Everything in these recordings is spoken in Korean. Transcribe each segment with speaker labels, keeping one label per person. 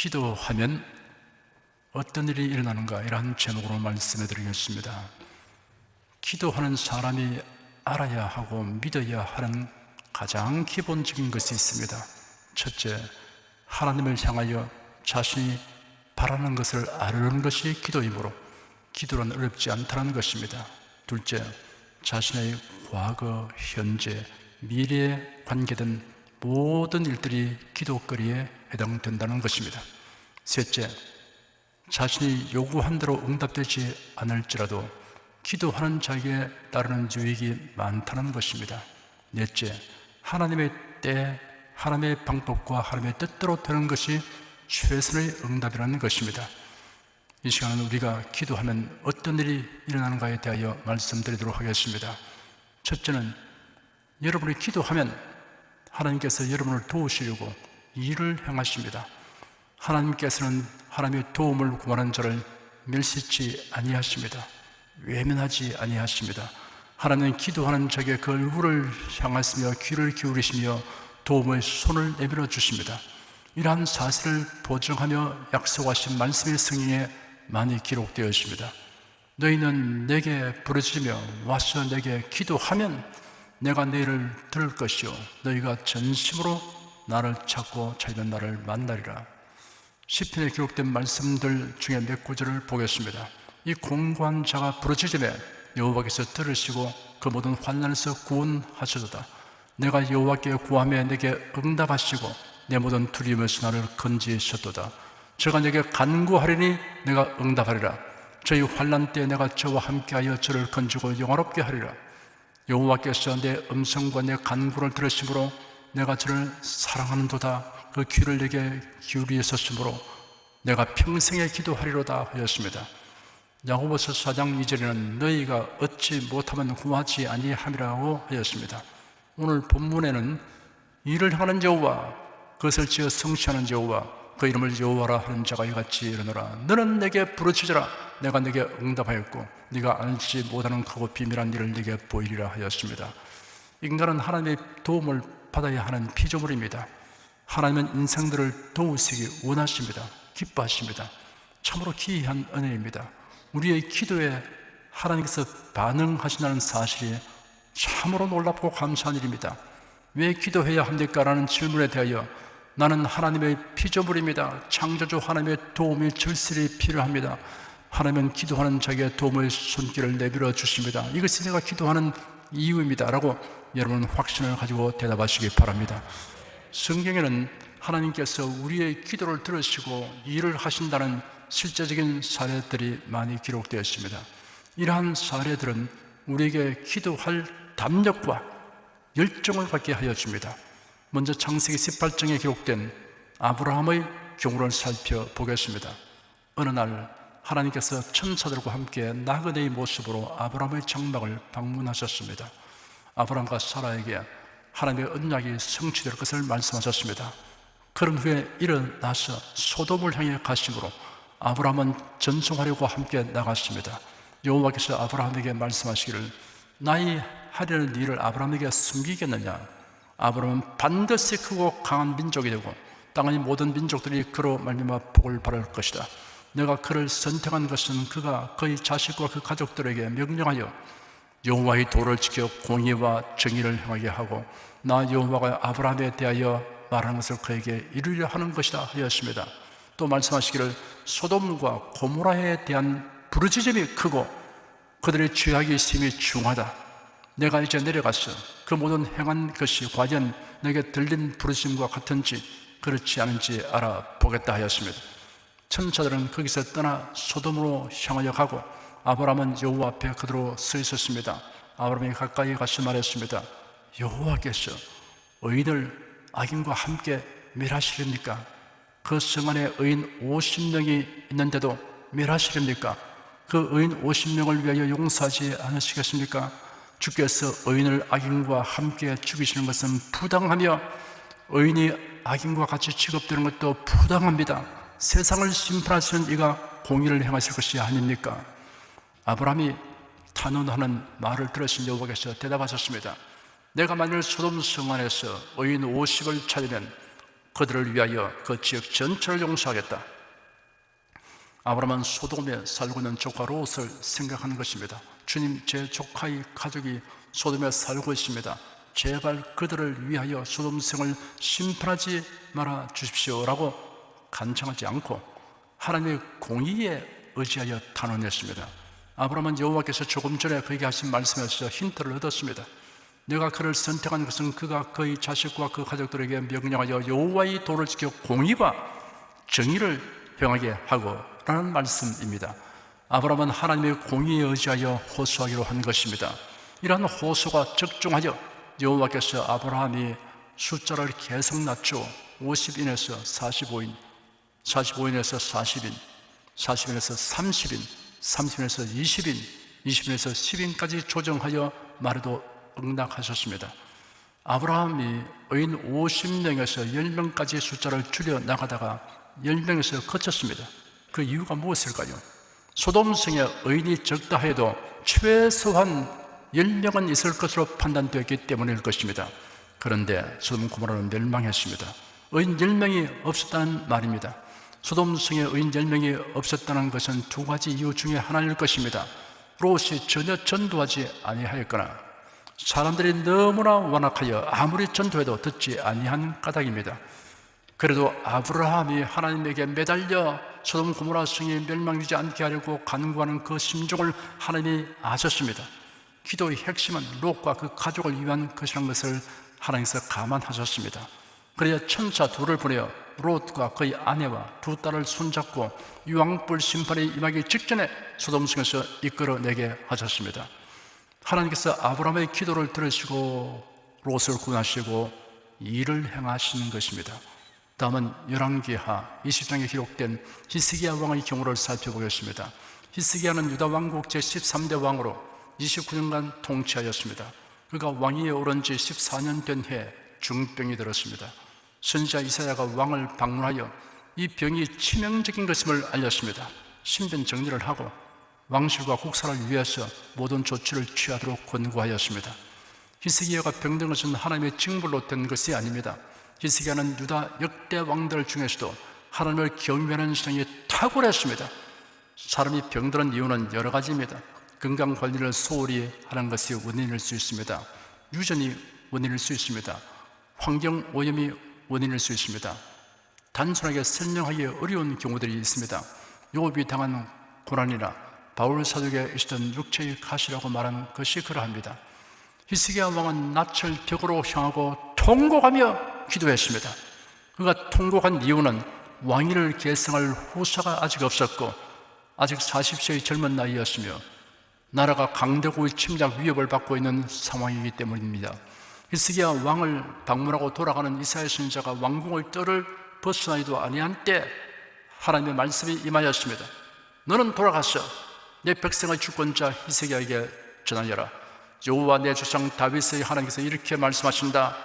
Speaker 1: 기도하면 어떤 일이 일어나는가, 이러한 제목으로 말씀해 드리겠습니다. 기도하는 사람이 알아야 하고 믿어야 하는 가장 기본적인 것이 있습니다. 첫째, 하나님을 향하여 자신이 바라는 것을 아뢰는 것이 기도이므로 기도는 어렵지 않다는 것입니다. 둘째, 자신의 과거, 현재, 미래에 관계된 모든 일들이 기도거리에 해당된다는 것입니다. 셋째, 자신이 요구한 대로 응답되지 않을지라도 기도하는 자에게 따르는 유익이 많다는 것입니다. 넷째, 하나님의 때, 하나님의 방법과 하나님의 뜻대로 되는 것이 최선의 응답이라는 것입니다. 이 시간은 우리가 기도하면 어떤 일이 일어나는가에 대하여 말씀드리도록 하겠습니다. 첫째는, 여러분이 기도하면 하나님께서 여러분을 도우시려고 일을 행하십니다. 하나님께서는 하나님의 도움을 구하는 자를 멸시치 아니하십니다. 외면하지 아니하십니다. 하나님은 기도하는 자에게 그 얼굴을 향하시며 귀를 기울이시며 도움의 손을 내밀어 주십니다. 이러한 사실을 보증하며 약속하신 말씀의 성경에 많이 기록되어 있습니다. 너희는 내게 부르짖으며 와서 내게 기도하면 내가 너희를 들을 것이요 너희가 전심으로 나를 찾고 찾으면 나를 만나리라. 시편에 기록된 말씀들 중에 몇 구절을 보겠습니다. 이 공고한 자가 부르짖으며 여호와께서 들으시고 그 모든 환난에서 구원하시도다. 내가 여호와께 구하며 내게 응답하시고 내 모든 두려움에서 나를 건지셨도다. 저가 내게 간구하리니 내가 응답하리라. 저희 환난 때 내가 저와 함께하여 저를 건지고 영화롭게 하리라. 여호와께서 내 음성과 내 간구를 들으심으로 내가 저를 사랑하는도다. 그 귀를 내게 기울이셨으므로 내가 평생에 기도하리로다 하였습니다. 야고보서 4장 2절에는 너희가 얻지 못하면 구하지 아니함이라고 하였습니다. 오늘 본문에는 일을 행하는 여호와, 그것을 지어 성취하는 여호와, 그 이름을 여호와라 하는 자가 이같이 이르노라. 너는 내게 부르짖으라. 내가 내게 응답하였고 네가 알지 못하는 크고 비밀한 일을 네게 보이리라 하였습니다. 인간은 하나님의 도움을 받아야 하는 피조물입니다. 하나님은 인생들을 도우시기 원하십니다. 기뻐하십니다. 참으로 기이한 은혜입니다. 우리의 기도에 하나님께서 반응하신다는 사실이 참으로 놀랍고 감사한 일입니다. 왜 기도해야 합니까? 라는 질문에 대하여 나는 하나님의 피조물입니다. 창조주 하나님의 도움이 절실히 필요합니다. 하나님은 기도하는 자에게 도움의 손길을 내밀어 주십니다. 이것이 내가 기도하는 이유입니다 라고 여러분 확신을 가지고 대답하시기 바랍니다. 성경에는 하나님께서 우리의 기도를 들으시고 일을 하신다는 실제적인 사례들이 많이 기록되어 있습니다. 이러한 사례들은 우리에게 기도할 담력과 열정을 갖게 하여 줍니다. 먼저 창세기 18장에 기록된 아브라함의 경우를 살펴보겠습니다. 어느 날 하나님께서 천사들과 함께 나그네의 모습으로 아브라함의 장막을 방문하셨습니다. 아브라함과 사라에게 하나님의 언약이 성취될 것을 말씀하셨습니다. 그런 후에 일어나서 소돔을 향해 가심으로 아브라함은 전송하려고 함께 나갔습니다. 여호와께서 아브라함에게 말씀하시기를 나의 하려는 일을 아브라함에게 숨기겠느냐? 아브라함은 반드시 크고 강한 민족이 되고 땅의 모든 민족들이 그로 말미암아 복을 받을 것이다. 내가 그를 선택한 것은 그가 그의 자식과 그 가족들에게 명령하여 여호와의 도를 지켜 공의와 정의를 행하게 하고 나 여호와가 아브라함에 대하여 말하는 것을 그에게 이루려 하는 것이다 하였습니다. 또 말씀하시기를 소돔과 고모라에 대한 부르짖음이 크고 그들의 죄악의 심이 중하다. 내가 이제 내려가서 그 모든 행한 것이 과연 내게 들린 부르짖음과 같은지 그렇지 않은지 알아보겠다 하였습니다. 천사들은 거기서 떠나 소돔으로 향하여 가고 아브라함은 여호와 앞에 그대로 서 있었습니다. 아브라함이 가까이 가서 말했습니다. 여호와께서 의인을 악인과 함께 멸하시렵니까? 그 성 안에 의인 50명이 있는데도 멸하시렵니까? 그 의인 50명을 위하여 용서하지 않으시겠습니까? 주께서 의인을 악인과 함께 죽이시는 것은 부당하며 의인이 악인과 같이 취급되는 것도 부당합니다. 세상을 심판하시는 이가 공의를 행하실 것이 아닙니까? 아브라함이 탄원하는 말을 들으신 여호와께서 대답하셨습니다. 내가 만일 소돔 성 안에서 의인 50을 찾으면 그들을 위하여 그 지역 전체를 용서하겠다. 아브라함은 소돔에 살고 있는 조카 롯을 생각하는 것입니다. 주님, 제 조카의 가족이 소돔에 살고 있습니다. 제발 그들을 위하여 소돔 성을 심판하지 말아 주십시오라고 간청하지 않고 하나님의 공의에 의지하여 단언했습니다. 아브라함은 여호와께서 조금 전에 그에게 하신 말씀에서 힌트를 얻었습니다. 내가 그를 선택한 것은 그가 그의 자식과 그 가족들에게 명령하여 여호와의 도를 지켜 공의와 정의를 행하게 하고 라는 말씀입니다. 아브라함은 하나님의 공의에 의지하여 호소하기로 한 것입니다. 이러한 호소가 적중하여 여호와께서 아브라함이 숫자를 계속 낮춰 50인에서 45인, 45인에서 40인, 40인에서 30인, 30인에서 20인, 20인에서 10인까지 조정하여 말해도 응답하셨습니다. 아브라함이 의인 50명에서 10명까지 숫자를 줄여 나가다가 10명에서 그쳤습니다. 그 이유가 무엇일까요? 소돔성에 의인이 적다 해도 최소한 10명은 있을 것으로 판단되었기 때문일 것입니다. 그런데 소돔 고모라는 멸망했습니다. 의인 10명이 없었다는 말입니다. 소돔성에 의인 10명이 없었다는 것은 두 가지 이유 중에 하나일 것입니다. 롯이 전혀 전도하지 아니하였거나 사람들이 너무나 완악하여 아무리 전도해도 듣지 아니한 까닭입니다. 그래도 아브라함이 하나님에게 매달려 소돔 고모라 성이 멸망되지 않게 하려고 간구하는 그 심정을 하나님이 아셨습니다. 기도의 핵심은 롯과 그 가족을 위한 것이라는 것을 하나님께서 감안하셨습니다. 그래야 천사 둘을 보내어 롯과 그의 아내와 두 딸을 손잡고 유황불 심판이 임하기 직전에 소돔 성에서 이끌어내게 하셨습니다. 하나님께서 아브라함의 기도를 들으시고 롯을 구원하시고 일을 행하시는 것입니다. 다음은 열왕기하 20장에 기록된 히스기야 왕의 경우를 살펴보겠습니다. 히스기야는 유다 왕국 제13대 왕으로 29년간 통치하였습니다. 그가 왕위에 오른 지 14년 된 해 중병이 들었습니다. 선지자 이사야가 왕을 방문하여 이 병이 치명적인 것임을 알렸습니다. 신변 정리를 하고 왕실과 국사를 위해서 모든 조치를 취하도록 권고하였습니다. 히스기야가 병든 것은 하나님의 징벌로 된 것이 아닙니다. 히스기야는 유다 역대 왕들 중에서도 하나님을 경외하는 신앙이 탁월했습니다. 사람이 병드는 이유는 여러 가지입니다. 건강관리를 소홀히 하는 것이 원인일 수 있습니다. 유전이 원인일 수 있습니다. 환경오염이 원인일 수 있습니다. 단순하게 설명하기 어려운 경우들이 있습니다. 욥이 당한 고난이나 바울 사도에게 있었던 육체의 가시라고 말한 것이 그러합니다. 히스기야 왕은 낯을 벽으로 향하고 통곡하며 기도했습니다. 그가 통곡한 이유는 왕위를 계승할 후사가 아직 없었고 아직 40세의 젊은 나이였으며 나라가 강대국의 침략 위협을 받고 있는 상황이기 때문입니다. 히스기야 왕을 방문하고 돌아가는 이사야 선지자가 왕궁을 뜰을 벗어나지도 아니한 때 하나님의 말씀이 임하였습니다. 너는 돌아가서 내 백성의 주권자 히스기야에게 전하여라. 여호와 내 조상 다윗의 하나님께서 이렇게 말씀하신다.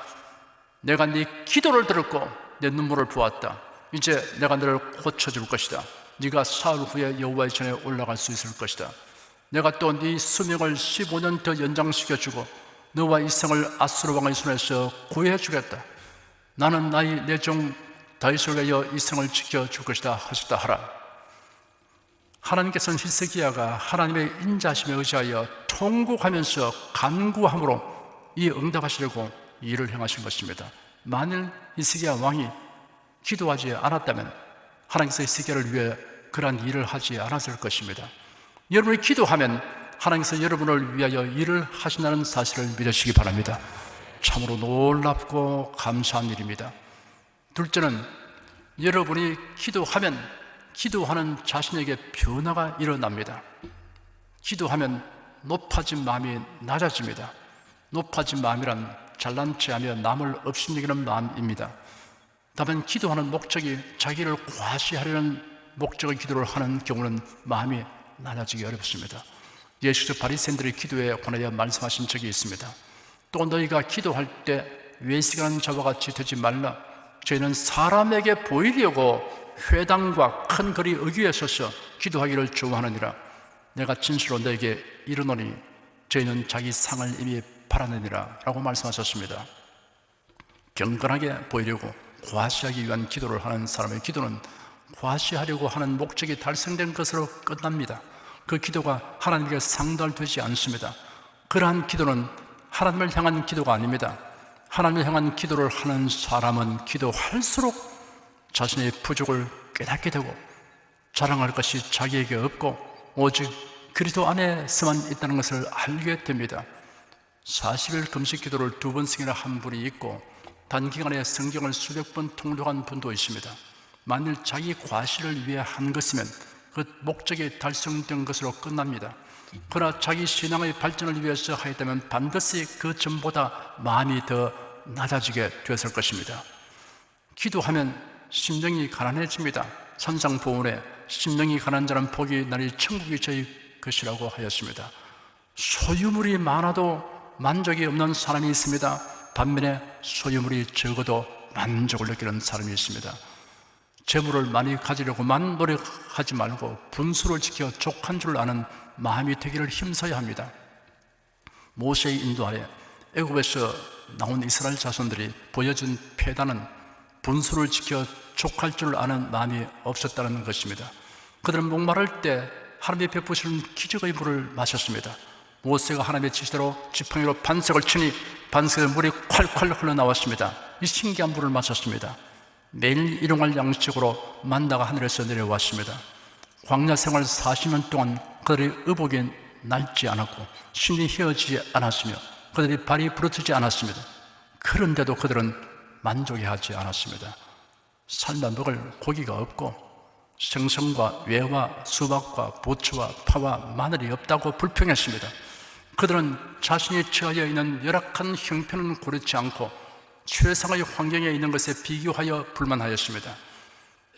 Speaker 1: 내가 네 기도를 들었고 내 눈물을 보았다. 이제 내가 너를 고쳐줄 것이다. 네가 사흘 후에 여호와의 전에 올라갈 수 있을 것이다. 내가 또 네 수명을 15년 더 연장시켜주고 너와 이 성을 아수르 왕의 손에서 구해주겠다. 나는 나의 내 종 다윗을 위하여 이 성을 지켜줄 것이다 하셨다 하라. 하나님께서는 히스기야가 하나님의 인자심에 의지하여 통곡하면서 간구함으로 이 응답하시려고 일을 행하신 것입니다. 만일 히스기야 왕이 기도하지 않았다면 하나님께서 히스기야를 위해 그러한 일을 하지 않았을 것입니다. 여러분이 기도하면 하나님께서 여러분을 위하여 일을 하신다는 사실을 믿으시기 바랍니다. 참으로 놀랍고 감사한 일입니다. 둘째는 여러분이 기도하면 기도하는 자신에게 변화가 일어납니다. 기도하면 높아진 마음이 낮아집니다. 높아진 마음이란 잘난 체하며 남을 업신여기는 마음입니다. 다만 기도하는 목적이 자기를 과시하려는 목적의 기도를 하는 경우는 마음이 낮아지기 어렵습니다. 예수께서 바리새인들의 기도에 관하여 말씀하신 적이 있습니다. 또 너희가 기도할 때 외식하는 자와 같이 되지 말라. 저희는 사람에게 보이려고 회당과 큰 거리 어귀에 서서 기도하기를 좋아하느니라. 내가 진실로 너에게 이르노니 저희는 자기 상을 이미 팔아내니라 라고 말씀하셨습니다. 경건하게 보이려고 과시하기 위한 기도를 하는 사람의 기도는 과시하려고 하는 목적이 달성된 것으로 끝납니다. 그 기도가 하나님께 상달되지 않습니다. 그러한 기도는 하나님을 향한 기도가 아닙니다. 하나님을 향한 기도를 하는 사람은 기도할수록 자신의 부족을 깨닫게 되고 자랑할 것이 자기에게 없고 오직 그리스도 안에서만 있다는 것을 알게 됩니다. 40일 금식 기도를 2번씩이나 한 분이 있고 단기간에 성경을 수백 번 통독한 분도 있습니다. 만일 자기 과시를 위해 한 것이면 그 목적이 달성된 것으로 끝납니다. 그러나 자기 신앙의 발전을 위해서 하였다면 반드시 그 전보다 마음이 더 낮아지게 되었을 것입니다. 기도하면 심령이 가난해집니다. 산상보훈에 심령이 가난한 자는 복이 나니 천국이 저희 것이라고 하였습니다. 소유물이 많아도 만족이 없는 사람이 있습니다. 반면에 소유물이 적어도 만족을 느끼는 사람이 있습니다. 재물을 많이 가지려고만 노력하지 말고 분수를 지켜 족한 줄 아는 마음이 되기를 힘써야 합니다. 모세의 인도하에 애굽에서 나온 이스라엘 자손들이 보여준 패단은 분수를 지켜 족할 줄 아는 마음이 없었다는 것입니다. 그들은 목마를 때 하나님이 베푸시는 기적의 물을 마셨습니다. 모세가 하나님의 지시대로 지팡이로 반석을 치니 반석에 물이 콸콸 흘러나왔습니다. 이 신기한 물을 마셨습니다. 매일 일용할 양식으로 만나가 하늘에서 내려왔습니다. 광야 생활 40년 동안 그들의 의복이 낡지 않았고 심이 휘어지지 않았으며 그들의 발이 부러지지 않았습니다. 그런데도 그들은 만족하지 않았습니다. 삶아 먹을 고기가 없고 생선과 외와 수박과 부추와 파와 마늘이 없다고 불평했습니다. 그들은 자신이 처하여 있는 열악한 형편은 고르지 않고 최상의 환경에 있는 것에 비교하여 불만하였습니다.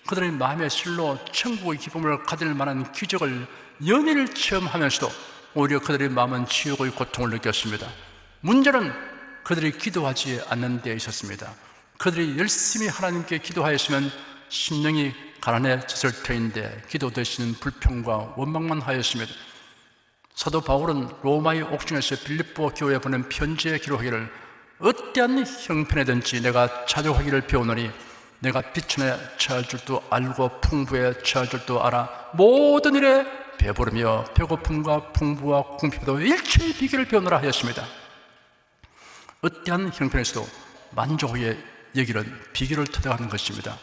Speaker 1: 그들의 마음의 실로 천국의 기쁨을 가질 만한 기적을 연일 체험하면서도 오히려 그들의 마음은 지옥의 고통을 느꼈습니다. 문제는 그들이 기도하지 않는 데 있었습니다. 그들이 열심히 하나님께 기도하였으면 심령이 가난해졌을 터인데 기도 대신 불평과 원망만 하였습니다. 사도 바울은 로마의 옥중에서 빌립보 교회에 보낸 편지에 기록하기를 어떠한 형편이든지 내가 자족하기를 배우노니 내가 비천에 처할 줄도 알고 풍부에 처할 줄도 알아 모든 일에 배부르며 배고픔과 풍부와 궁핍도 일체의 비결을 배우노라 하였습니다. 어떠한 형편에서도 만족하게 여기는 비결을 터득하는 것입니다.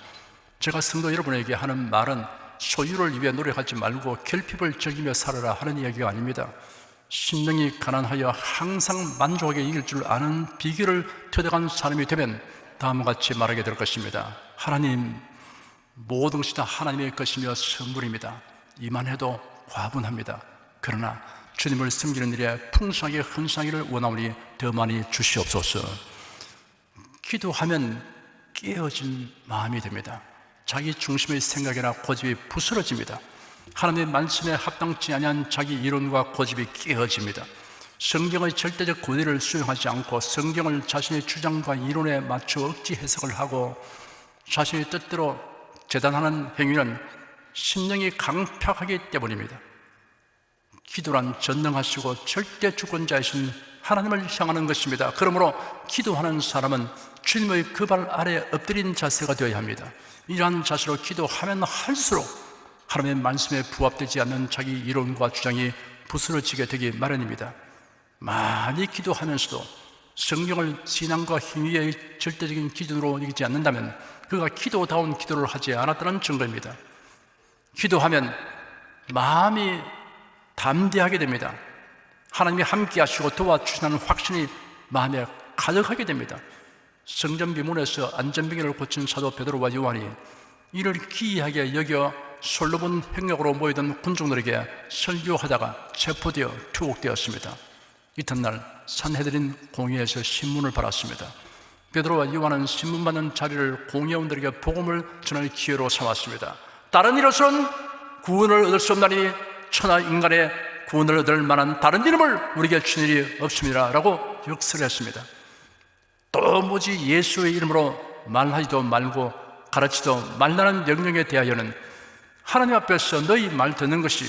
Speaker 1: 제가 성도 여러분에게 하는 말은 소유를 위해 노력하지 말고 결핍을 즐기며 살아라 하는 이야기가 아닙니다. 심령이 가난하여 항상 만족하게 이길 줄 아는 비결을 터득한 사람이 되면 다음과 같이 말하게 될 것입니다. 하나님, 모든 것이 다 하나님의 것이며 선물입니다. 이만해도 과분합니다. 그러나 주님을 섬기는 일에 풍성하게 헌신하기를 원하오니 더 많이 주시옵소서. 기도하면 깨어진 마음이 됩니다. 자기 중심의 생각이나 고집이 부스러집니다. 하나님의 말씀에 합당치 아니한 자기 이론과 고집이 깨어집니다. 성경의 절대적 권위를 수용하지 않고 성경을 자신의 주장과 이론에 맞춰 억지 해석을 하고 자신의 뜻대로 재단하는 행위는 심령이 강팍하기 때문입니다. 기도란 전능하시고 절대 주권자이신 하나님을 향하는 것입니다. 그러므로 기도하는 사람은 주님의 그 발 아래 엎드린 자세가 되어야 합니다. 이러한 자세로 기도하면 할수록 하나님의 말씀에 부합되지 않는 자기 이론과 주장이 부스러지게 되기 마련입니다. 많이 기도하면서도 성경을 신앙과 행위의 절대적인 기준으로 여기지 않는다면 그가 기도다운 기도를 하지 않았다는 증거입니다. 기도하면 마음이 담대하게 됩니다. 하나님이 함께 하시고 도와주시는 확신이 마음에 가득하게 됩니다. 성전 비문에서 안전병기를 고친 사도 베드로와 요한이 이를 기이하게 여겨 솔로몬 행역으로 모이던 군중들에게 설교하다가 체포되어 투옥되었습니다. 이튿날 산헤드린 공회에서 신문을 받았습니다. 베드로와 요한은 신문 받는 자리를 공회원들에게 복음을 전할 기회로 삼았습니다. 다른 이로서는 구원을 얻을 수 없나니 천하 인간의 구원을 얻을 만한 다른 이름을 우리에게 준 일이 없습니다 라고 역설을 했습니다. 도무지 예수의 이름으로 말하지도 말고 가르치지도 말라는 명령에 대하여는 하나님 앞에서 너희 말 듣는 것이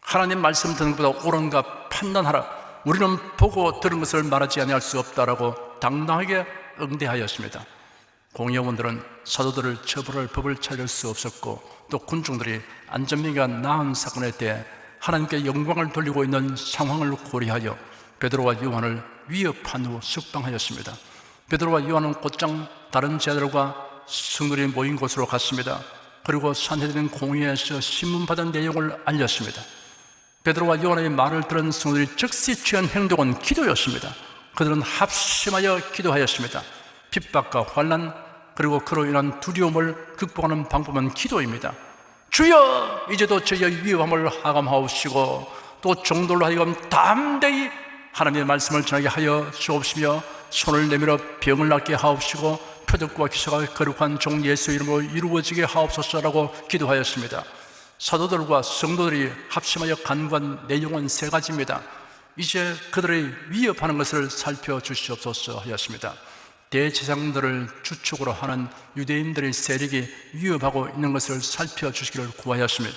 Speaker 1: 하나님 말씀 듣는 것보다 옳은가 판단하라. 우리는 보고 들은 것을 말하지 아니할 수 없다라고 당당하게 응대하였습니다. 공회원들은 사도들을 처벌할 법을 찾을 수 없었고, 또 군중들이 안전병기가 나은 사건에 대해 하나님께 영광을 돌리고 있는 상황을 고려하여 베드로와 요한을 위협한 후 석방하였습니다. 베드로와 요한은 곧장 다른 제자들과 성도들이 모인 곳으로 갔습니다. 그리고 산헤드린 공회에서 신문받은 내용을 알렸습니다. 베드로와 요한의 말을 들은 성도들이 즉시 취한 행동은 기도였습니다. 그들은 합심하여 기도하였습니다. 핍박과 환난, 그리고 그로 인한 두려움을 극복하는 방법은 기도입니다. 주여, 이제도 저희의 위험함을 하감하옵시고 또 정돌로 하여금 담대히 하나님의 말씀을 전하게 하여 주옵시며 손을 내밀어 병을 낫게 하옵시고 표적과 기사가 거룩한 종 예수 이름으로 이루어지게 하옵소서라고 기도하였습니다. 사도들과 성도들이 합심하여 간구한 내용은 세 가지입니다. 이제 그들의 위협하는 것을 살펴주시옵소서 하였습니다. 대제사장들을 주축으로 하는 유대인들의 세력이 위협하고 있는 것을 살펴주시기를 구하였습니다.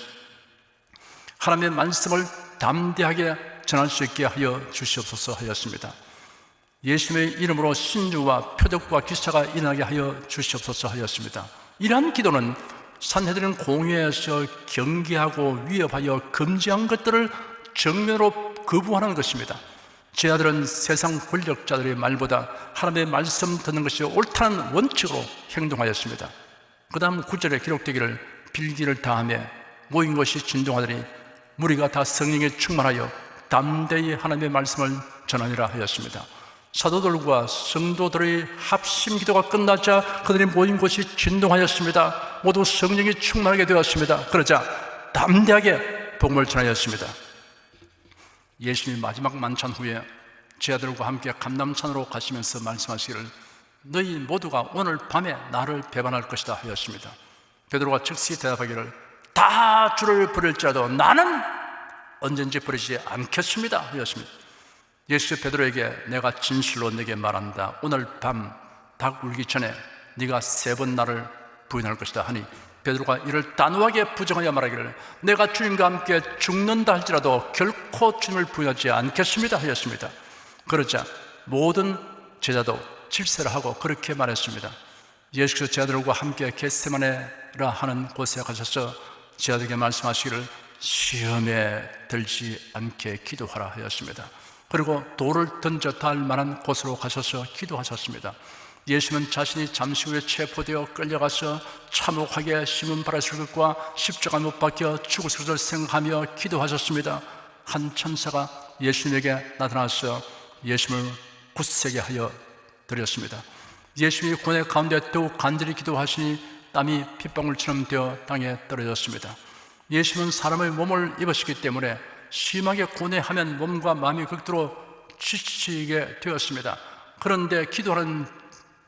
Speaker 1: 하나님의 말씀을 담대하게 전할 수 있게 하여 주시옵소서 하였습니다. 예수님의 이름으로 신유와 표적과 기사가 일어나게 하여 주시옵소서 하였습니다. 이러한 기도는 산헤드린 공회에서 경계하고 위협하여 금지한 것들을 정면으로 거부하는 것입니다. 제자들은 세상 권력자들의 말보다 하나님의 말씀 듣는 것이 옳다는 원칙으로 행동하였습니다. 그 다음 9절에 기록되기를 빌기를 다하며 모인 것이 진동하더니 무리가 다 성령에 충만하여 담대히 하나님의 말씀을 전하니라 하였습니다. 사도들과 성도들의 합심 기도가 끝나자 그들이 모인 곳이 진동하였습니다. 모두 성령이 충만하게 되었습니다. 그러자 담대하게 복음을 전하였습니다. 예수님이 마지막 만찬 후에 제자들과 함께 감람산으로 가시면서 말씀하시기를 너희 모두가 오늘 밤에 나를 배반할 것이다 하였습니다. 베드로가 즉시 대답하기를 다 주를 버릴지라도 나는 언젠지 버리지 않겠습니다 하였습니다. 예수 베드로에게 내가 진실로 네게 말한다. 오늘 밤 닭 울기 전에 네가 3번 나를 부인할 것이다 하니 베드로가 이를 단호하게 부정하여 말하기를 내가 주님과 함께 죽는다 할지라도 결코 주님을 부인하지 않겠습니다 하였습니다. 그러자 모든 제자도 질서를 하고 그렇게 말했습니다. 예수께서 제자들과 함께 겟세마네라 하는 곳에 가셔서 제자들에게 말씀하시기를 시험에 들지 않게 기도하라 하였습니다. 그리고 돌을 던져 닿을 만한 곳으로 가셔서 기도하셨습니다. 예수는 자신이 잠시 후에 체포되어 끌려가서 참혹하게 심은 바라실 것과 십자가 못 박혀 죽을 것을 생각하며 기도하셨습니다. 한 천사가 예수님에게 나타나서 예수님을 굳세게 하여 드렸습니다. 예수님이 고뇌 가운데 더욱 간절히 기도하시니 땀이 핏방울처럼 되어 땅에 떨어졌습니다. 예수님은 사람의 몸을 입으시기 때문에 심하게 고뇌하면 몸과 마음이 극도로 지치게 되었습니다. 그런데 기도하는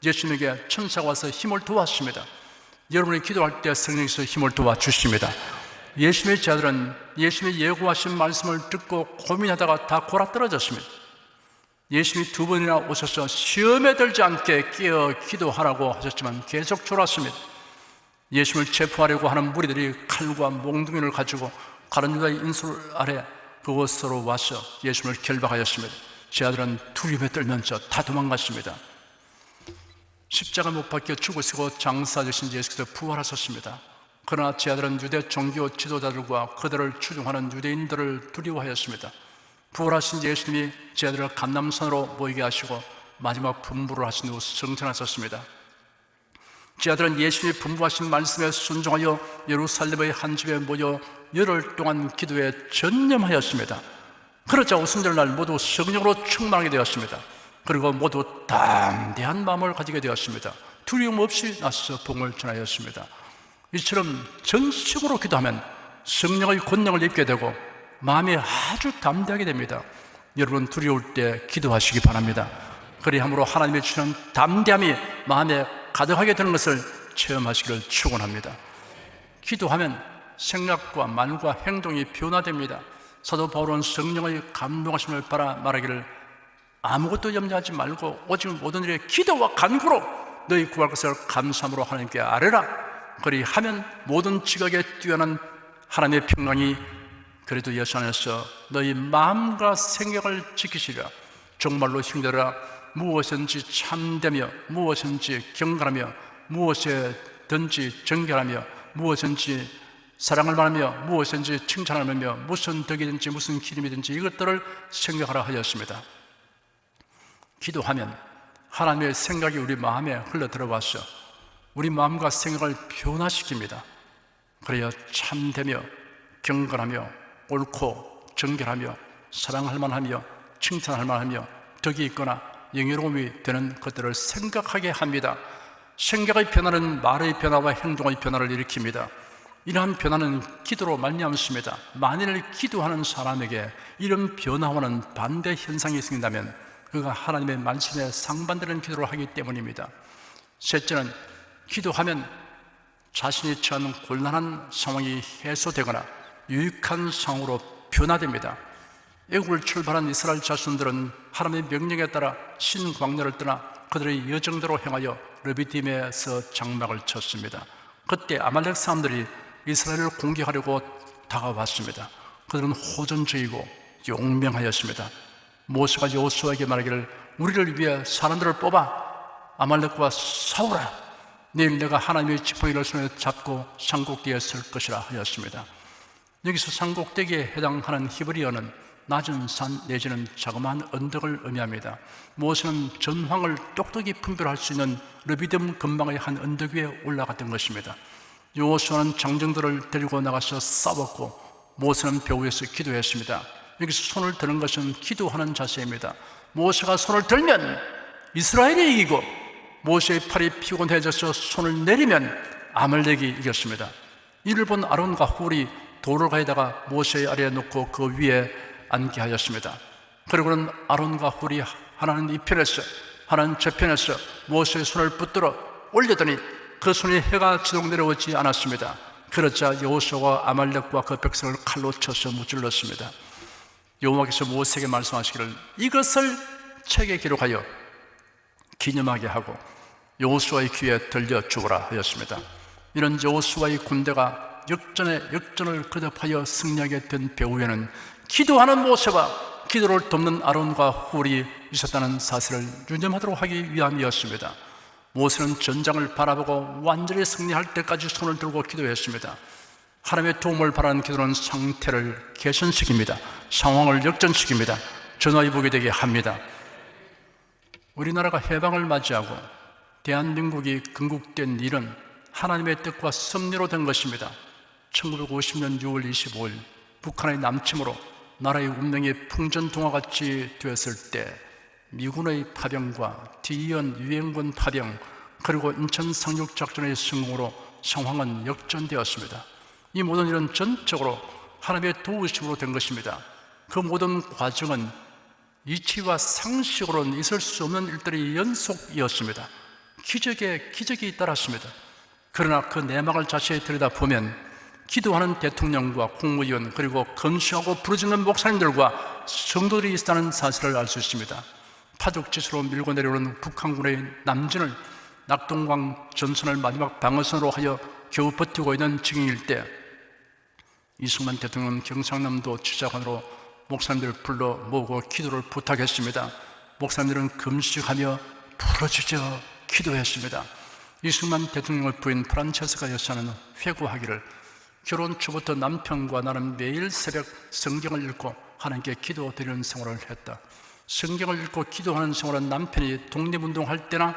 Speaker 1: 예수님에게 천사가 와서 힘을 도왔습니다. 여러분이 기도할 때 성령께서 힘을 도와주십니다. 예수님의 제자들은 예수님이 예고하신 말씀을 듣고 고민하다가 다 골아떨어졌습니다. 예수님이 2번이나 오셔서 시험에 들지 않게 깨어 기도하라고 하셨지만 계속 졸았습니다. 예수님을 체포하려고 하는 무리들이 칼과 몽둥이를 가지고 가룟 유다의 인술 아래 그곳으로 와서 예수님을 결박하였습니다. 제자들은 두려움에 떨면서 다 도망갔습니다. 십자가 못 박혀 죽으시고 장사되신 예수께서 부활하셨습니다. 그러나 제자들은 유대 종교 지도자들과 그들을 추종하는 유대인들을 두려워하였습니다. 부활하신 예수님이 제자들을 감람산으로 모이게 하시고 마지막 분부를 하신 후 승천하셨습니다. 제자들은 예수님이 분부하신 말씀에 순종하여 예루살렘의 한 집에 모여 열흘 동안 기도에 전념하였습니다. 그러자 오순절날 모두 성령으로 충만하게 되었습니다. 그리고 모두 담대한 마음을 가지게 되었습니다. 두려움 없이 나서 복음을 전하였습니다. 이처럼 전식으로 기도하면 성령의 권능을 입게 되고 마음이 아주 담대하게 됩니다. 여러분 두려울 때 기도하시기 바랍니다. 그리함으로 하나님의 주시는 담대함이 마음에 가득하게 되는 것을 체험하시기를 축원합니다. 기도하면 생각과 말과 행동이 변화됩니다. 사도 바울은 성령의 감동하심을 바라 말하기를 아무것도 염려하지 말고 오직 모든 일에 기도와 간구로 너희 구할 것을 감사함으로 하나님께 아뢰라. 그리하면 모든 지각에 뛰어난 하나님의 평강이 그래도 예수 안에서 너희 마음과 생각을 지키시리라. 정말로 형제들아 무엇인지 참되며 무엇인지 경건하며 무엇이든지 정결하며 무엇이든지 사랑을 말하며 무엇이든지 칭찬을 하며 무슨 덕이든지 무슨 기름이든지 이것들을 생각하라 하였습니다. 기도하면 하나님의 생각이 우리 마음에 흘러들어와서 우리 마음과 생각을 변화시킵니다. 그래야 참되며 경건하며 옳고 정결하며 사랑할 만하며 칭찬할 만하며 덕이 있거나 영예로움이 되는 것들을 생각하게 합니다. 생각의 변화는 말의 변화와 행동의 변화를 일으킵니다. 이러한 변화는 기도로 말미암습니다. 만일 기도하는 사람에게 이런 변화와는 반대 현상이 생긴다면 그가 하나님의 말씀에 상반되는 기도를 하기 때문입니다. 셋째는 기도하면 자신이 처한 곤란한 상황이 해소되거나 유익한 상황으로 변화됩니다. 애국을 출발한 이스라엘 자손들은 하나님의 명령에 따라 신광야를 떠나 그들의 여정대로 행하여 르비딤에서 장막을 쳤습니다. 그때 아말렉 사람들이 이스라엘을 공격하려고 다가왔습니다. 그들은 호전적이고 용맹하였습니다. 모세가 여호수아에게 말하기를 우리를 위해 사람들을 뽑아 아말렉과 싸우라. 내일 내가 하나님의 지팡이를 손에 잡고 산꼭대기에 설 것이라 하였습니다. 여기서 산꼭대기에 해당하는 히브리어는 낮은 산 내지는 자그마한 언덕을 의미합니다. 모세는 전황을 똑똑히 분별할 수 있는 르비딤 근방의 한 언덕 위에 올라갔던 것입니다. 여호수아는 장정들을 데리고 나가서 싸웠고 모세는 벽 위에서 기도했습니다. 여기서 손을 드는 것은 기도하는 자세입니다. 모세가 손을 들면 이스라엘이 이기고 모세의 팔이 피곤해져서 손을 내리면 아말렉이 이겼습니다. 이를 본 아론과 훌이 돌을 가져다가 모세의 아래에 놓고 그 위에 앉게 하였습니다. 그리고는 아론과 훌이 하나는 이 편에서 하나는 저 편에서 모세의 손을 붙들어 올리더니 그 손에 해가 지독 내려오지 않았습니다. 그러자 여호수아가 아말렉과 그 백성을 칼로 쳐서 무찔렀습니다. 여호와께서 모세에게 말씀하시기를 이것을 책에 기록하여 기념하게 하고 여호수아의 귀에 들려주거라 하였습니다. 이런 여호수아의 군대가 역전에 역전을 거듭하여 승리하게 된 배후에는 기도하는 모세와 기도를 돕는 아론과 훌이 있었다는 사실을 유념하도록 하기 위함이었습니다. 모세는 전장을 바라보고 완전히 승리할 때까지 손을 들고 기도했습니다. 하나님의 도움을 바라는 기도는 상태를 개선시킵니다. 상황을 역전시킵니다. 전화위복이 되게 합니다. 우리나라가 해방을 맞이하고 대한민국이 건국된 일은 하나님의 뜻과 섭리로 된 것입니다. 1950년 6월 25일 북한의 남침으로 나라의 운명이 풍전등화같이 되었을 때 미군의 파병과 디이언 유엔군 파병 그리고 인천 상륙작전의 성공으로 상황은 역전되었습니다. 이 모든 일은 전적으로 하나님의 도우심으로 된 것입니다. 그 모든 과정은 이치와 상식으로는 있을 수 없는 일들의 연속이었습니다. 기적이 따랐습니다. 그러나 그 내막을 자세히 들여다보면 기도하는 대통령과 국무위원 그리고 검수하고 부르짖는 목사님들과 성도들이 있다는 사실을 알 수 있습니다. 파죽지수로 밀고 내려오는 북한군의 남진을 낙동강 전선을 마지막 방어선으로 하여 겨우 버티고 있는 지경일 때 이승만 대통령은 경상남도 지자관으로 목사님들을 불러 모으고 기도를 부탁했습니다. 목사님들은 금식하며 부르짖어 기도했습니다. 이승만 대통령의 부인 프란체스카 여사는 회고하기를 결혼 초부터 남편과 나는 매일 새벽 성경을 읽고 하나님께 기도드리는 생활을 했다. 성경을 읽고 기도하는 생활은 남편이 독립운동할 때나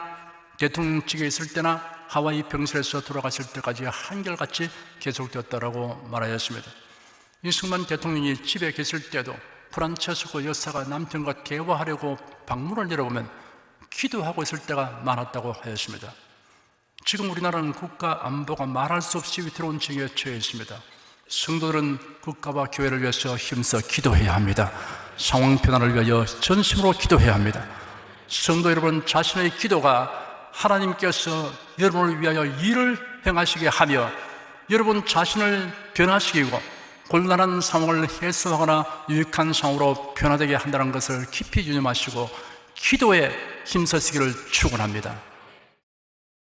Speaker 1: 대통령직에 있을 때나 하와이 병실에서 돌아가실 때까지 한결같이 계속되었다고 말하였습니다. 이승만 대통령이 집에 계실 때도 프란체스코 여사가 남편과 대화하려고 방문을 열어보면 기도하고 있을 때가 많았다고 하였습니다. 지금 우리나라는 국가 안보가 말할 수 없이 위태로운 징에 처해 있습니다. 성도들은 국가와 교회를 위해서 힘써 기도해야 합니다. 상황 변화를 위하여 전심으로 기도해야 합니다. 성도 여러분, 자신의 기도가 하나님께서 여러분을 위하여 일을 행하시게 하며 여러분 자신을 변화시키고 곤란한 상황을 해소하거나 유익한 상황으로 변화되게 한다는 것을 깊이 유념하시고 기도에 힘쓰시기를 축원합니다.